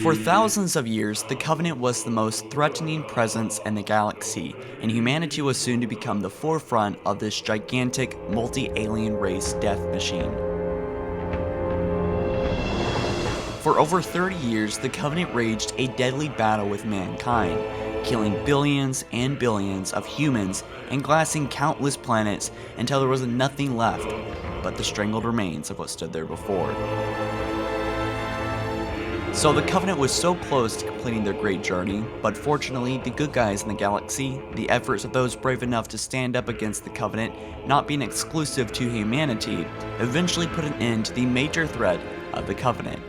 For thousands of years, the Covenant was the most threatening presence in the galaxy, and humanity was soon to become the forefront of this gigantic, multi-alien race death machine. For over 30 years, the Covenant waged a deadly battle with mankind, killing billions and billions of humans and glassing countless planets until there was nothing left but the strangled remains of what stood there before. So the Covenant was so close to completing their great journey, but fortunately the good guys in the galaxy, the efforts of those brave enough to stand up against the Covenant not being exclusive to humanity, eventually put an end to the major threat of the Covenant.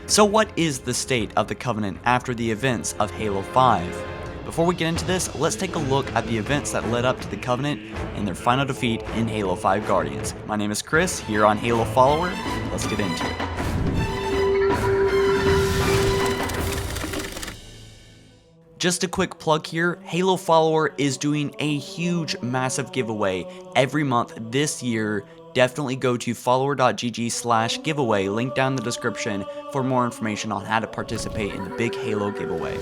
So what is the state of the Covenant after the events of Halo 5? Before we get into this, let's take a look at the events that led up to the Covenant and their final defeat in Halo 5 Guardians. My name is Chris, here on HaloFollower. Let's get into it. Just a quick plug here, HaloFollower is doing a huge, massive giveaway every month this year. Definitely go to follower.gg/giveaway, link down in the description for more information on how to participate in the big Halo giveaway.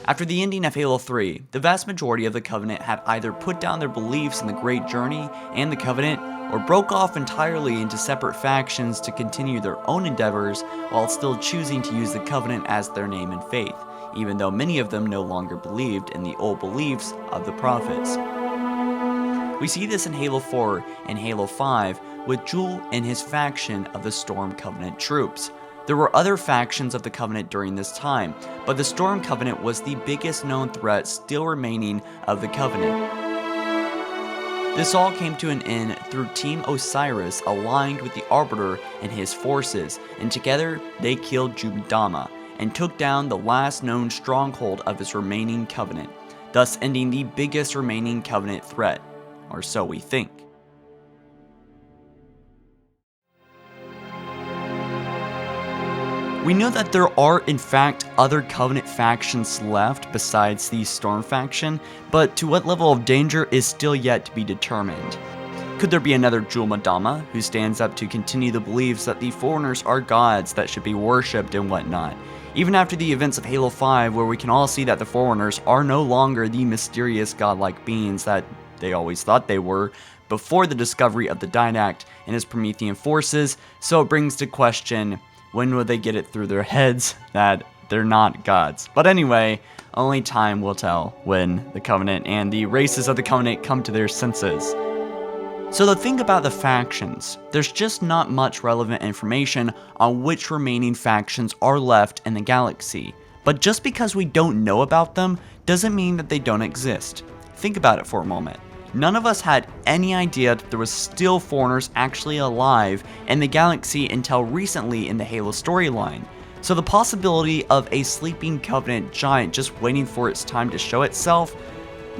After the ending of Halo 3, the vast majority of the Covenant had either put down their beliefs in the Great Journey and the Covenant, or broke off entirely into separate factions to continue their own endeavors while still choosing to use the Covenant as their name and faith, even though many of them no longer believed in the old beliefs of the prophets. We see this in Halo 4 and Halo 5 with Joel and his faction of the Storm Covenant troops. There were other factions of the Covenant during this time, but the Storm Covenant was the biggest known threat still remaining of the Covenant. This all came to an end through Team Osiris aligned with the Arbiter and his forces, and together they killed Jubdama and took down the last known stronghold of his remaining Covenant, thus ending the biggest remaining Covenant threat, or so we think. We know that there are in fact other Covenant factions left besides the Storm faction, but to what level of danger is still yet to be determined. Could there be another Jubdama who stands up to continue the beliefs that the Foreigners are gods that should be worshipped and whatnot? Even after the events of Halo 5, where we can all see that the Foreigners are no longer the mysterious godlike beings that they always thought they were before the discovery of the Didact and his Promethean forces, so it brings to question, when will they get it through their heads that they're not gods? But anyway, only time will tell when the Covenant and the races of the Covenant come to their senses. So the thing about the factions, there's just not much relevant information on which remaining factions are left in the galaxy. But just because we don't know about them doesn't mean that they don't exist. Think about it for a moment. None of us had any idea that there was still Foreigners actually alive in the galaxy until recently in the Halo storyline. So the possibility of a sleeping Covenant giant just waiting for its time to show itself,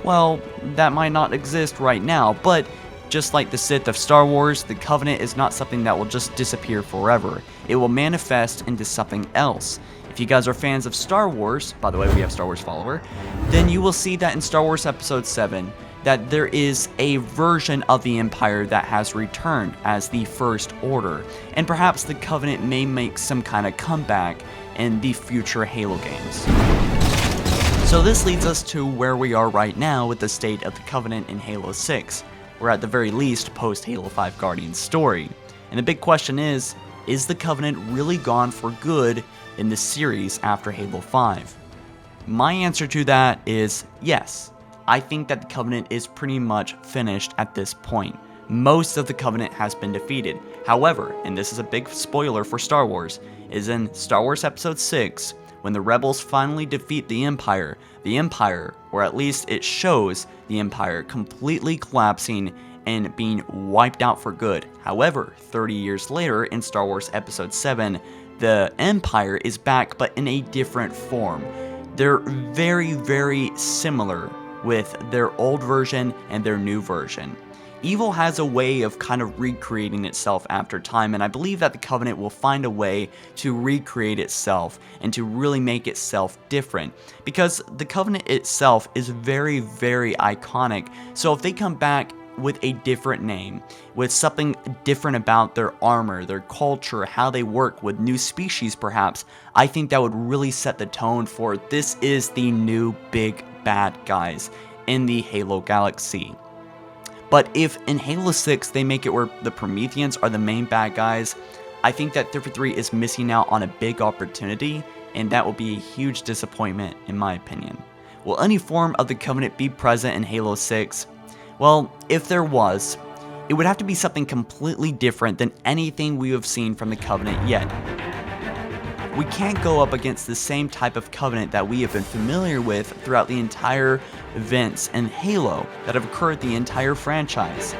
well, that might not exist right now, but just like the Sith of Star Wars, the Covenant is not something that will just disappear forever. It will manifest into something else. If you guys are fans of Star Wars, by the way, we have Star Wars Follower, then you will see that in Star Wars Episode 7, that there is a version of the Empire that has returned as the First Order, and perhaps the Covenant may make some kind of comeback in the future Halo games. So this leads us to where we are right now with the state of the Covenant in Halo 6, or at the very least post Halo 5 Guardians story. And the big question is the Covenant really gone for good in the series after Halo 5? My answer to that is yes. I think that the Covenant is pretty much finished at this point. Most of the Covenant has been defeated. However, and this is a big spoiler for Star Wars, is in Star Wars Episode 6, when the Rebels finally defeat the Empire, or at least it shows the Empire completely collapsing and being wiped out for good. However, 30 years later in Star Wars Episode 7, the Empire is back but in a different form. They're very, very similar with their old version and their new version. Evil has a way of kind of recreating itself after time, and I believe that the Covenant will find a way to recreate itself and to really make itself different, because the Covenant itself is very, very iconic. So if they come back with a different name, with something different about their armor, their culture, how they work, with new species perhaps, I think that would really set the tone for this is the new big bad guys in the Halo galaxy. But if in Halo 6 they make it where the Prometheans are the main bad guys, I think that 343 is missing out on a big opportunity, and that will be a huge disappointment in my opinion. Will any form of the Covenant be present in Halo 6? Well, if there was, it would have to be something completely different than anything we have seen from the Covenant yet. We can't go up against the same type of Covenant that we have been familiar with throughout the entire events in Halo that have occurred the entire franchise.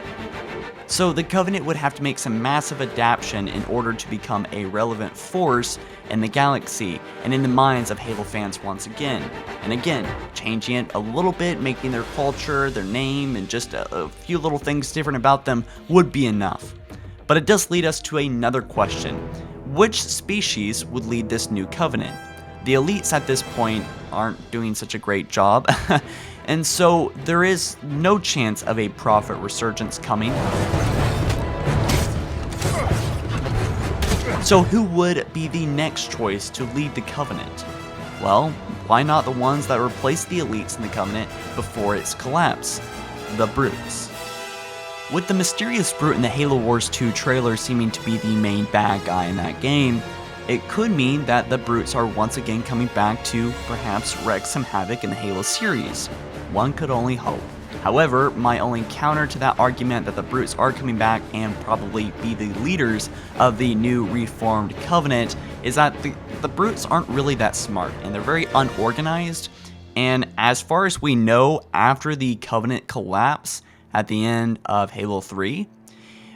So the Covenant would have to make some massive adaptation in order to become a relevant force in the galaxy and in the minds of Halo fans once again. And again, changing it a little bit, making their culture, their name, and just a few little things different about them would be enough. But it does lead us to another question. Which species would lead this new Covenant? The elites at this point aren't doing such a great job, and so there is no chance of a Prophet resurgence coming. So who would be the next choice to lead the Covenant? Well, why not the ones that replaced the elites in the Covenant before its collapse? The Brutes. With the mysterious Brute in the Halo Wars 2 trailer seeming to be the main bad guy in that game, it could mean that the Brutes are once again coming back to perhaps wreak some havoc in the Halo series. One could only hope. However, my only counter to that argument that the Brutes are coming back and probably be the leaders of the new reformed Covenant is that the Brutes aren't really that smart and they're very unorganized, and as far as we know, after the Covenant collapse at the end of Halo 3,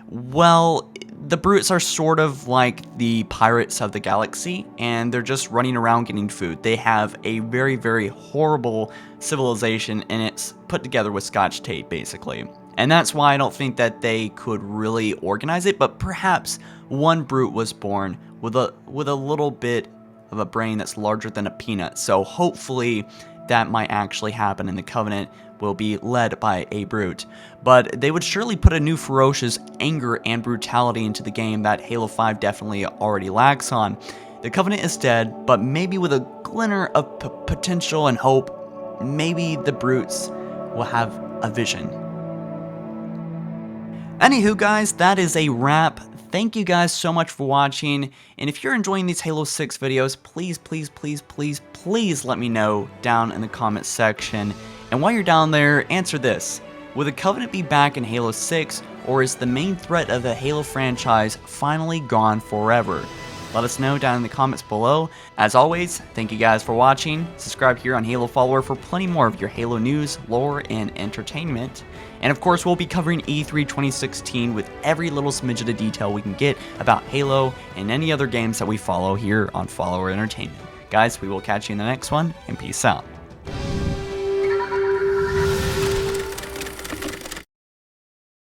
well, the Brutes are sort of like the pirates of the galaxy, and they're just running around getting food. They have a very, very horrible civilization, and it's put together with Scotch tape, basically. And that's why I don't think that they could really organize it, but perhaps one Brute was born with a little bit of a brain that's larger than a peanut, so hopefully that might actually happen in the Covenant will be led by a Brute. But they would surely put a new ferocious anger and brutality into the game that Halo 5 definitely already lacks on. The Covenant is dead, but maybe with a glimmer of potential and hope, maybe the Brutes will have a vision. Anywho guys, that is a wrap. Thank you guys so much for watching, and if you're enjoying these Halo 6 videos, please let me know down in the comments section. And while you're down there, answer this. Will the Covenant be back in Halo 6, or is the main threat of the Halo franchise finally gone forever? Let us know down in the comments below. As always, thank you guys for watching. Subscribe here on HaloFollower for plenty more of your Halo news, lore, and entertainment. And of course, we'll be covering E3 2016 with every little smidget of detail we can get about Halo and any other games that we follow here on Follower Entertainment. Guys, we will catch you in the next one, and peace out.